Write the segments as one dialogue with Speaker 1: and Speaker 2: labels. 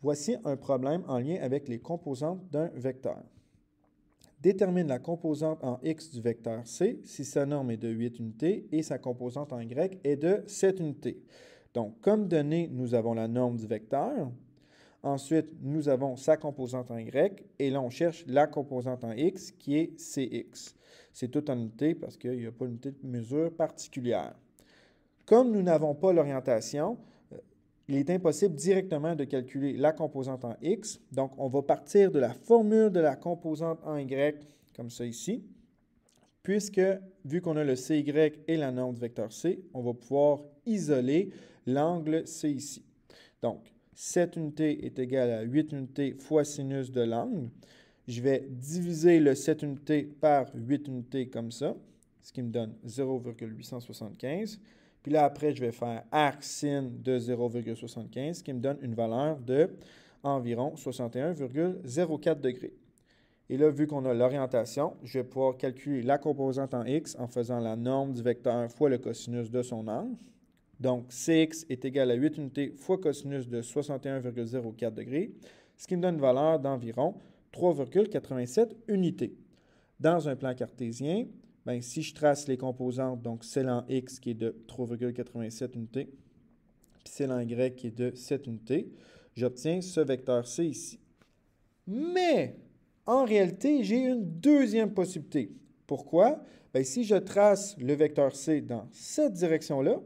Speaker 1: Voici un problème en lien avec les composantes d'un vecteur. Détermine la composante en x du vecteur c si sa norme est de 8 unités et sa composante en y est de 7 unités. Donc, comme donné, nous avons la norme du vecteur. Ensuite, nous avons sa composante en y et là, on cherche la composante en x qui est cx. C'est tout en unité parce qu'il n'y a pas une unité de mesure particulière. Comme nous n'avons pas l'orientation, il est impossible directement de calculer la composante en x. Donc, on va partir de la formule de la composante en y, comme ça ici. Puisque, vu qu'on a le cy et la norme du vecteur c, on va pouvoir isoler l'angle c ici. Donc, 7 unités est égal à 8 unités fois sinus de l'angle. Je vais diviser le 7 unités par 8 unités comme ça, ce qui me donne 0,875. Puis là, après, je vais faire arc sin de 0,75, ce qui me donne une valeur de environ 61,04 degrés. Et là, vu qu'on a l'orientation, je vais pouvoir calculer la composante en x en faisant la norme du vecteur fois le cosinus de son angle. Donc, cx est égal à 8 unités fois cosinus de 61,04 degrés, ce qui me donne une valeur d'environ 3,87 unités. Dans un plan cartésien, bien, si je trace les composantes, donc celle x qui est de 3,87 unités, puis celle y qui est de 7 unités, j'obtiens ce vecteur c ici. Mais, en réalité, j'ai une deuxième possibilité. Pourquoi? Bien, si je trace le vecteur c dans cette direction-là,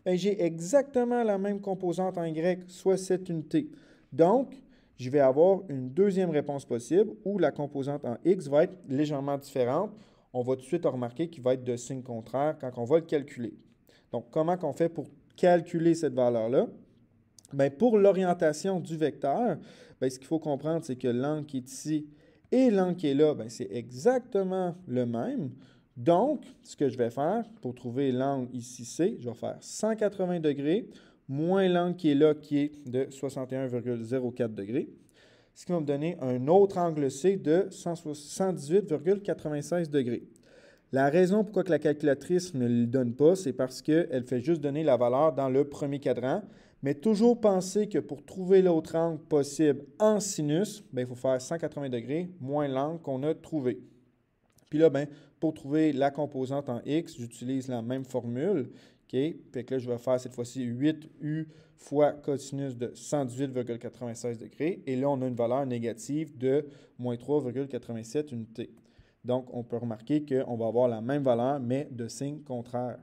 Speaker 1: j'ai exactement la même composante en y, soit 7 unités. Donc, je vais avoir une deuxième réponse possible où la composante en x va être légèrement différente. On va tout de suite remarquer qu'il va être de signe contraire quand on va le calculer. Donc, comment on fait pour calculer cette valeur-là? Bien, pour l'orientation du vecteur, bien, ce qu'il faut comprendre, c'est que l'angle qui est ici et l'angle qui est là, c'est exactement le même. Donc, ce que je vais faire pour trouver l'angle ici C, je vais faire 180 degrés moins l'angle qui est là qui est de 61,04 degrés, ce qui va me donner un autre angle C de 118,96 degrés. La raison pourquoi que la calculatrice ne le donne pas, c'est parce qu'elle fait juste donner la valeur dans le premier cadran, mais toujours penser que pour trouver l'autre angle possible en sinus, il faut faire 180 degrés moins l'angle qu'on a trouvé. Puis là, pour trouver la composante en x, j'utilise la même formule. Okay? Puis là, je vais faire cette fois-ci 8u fois cosinus de 118,96 degrés. Et là, on a une valeur négative de moins 3,87 unités. Donc, on peut remarquer qu'on va avoir la même valeur, mais de signe contraire.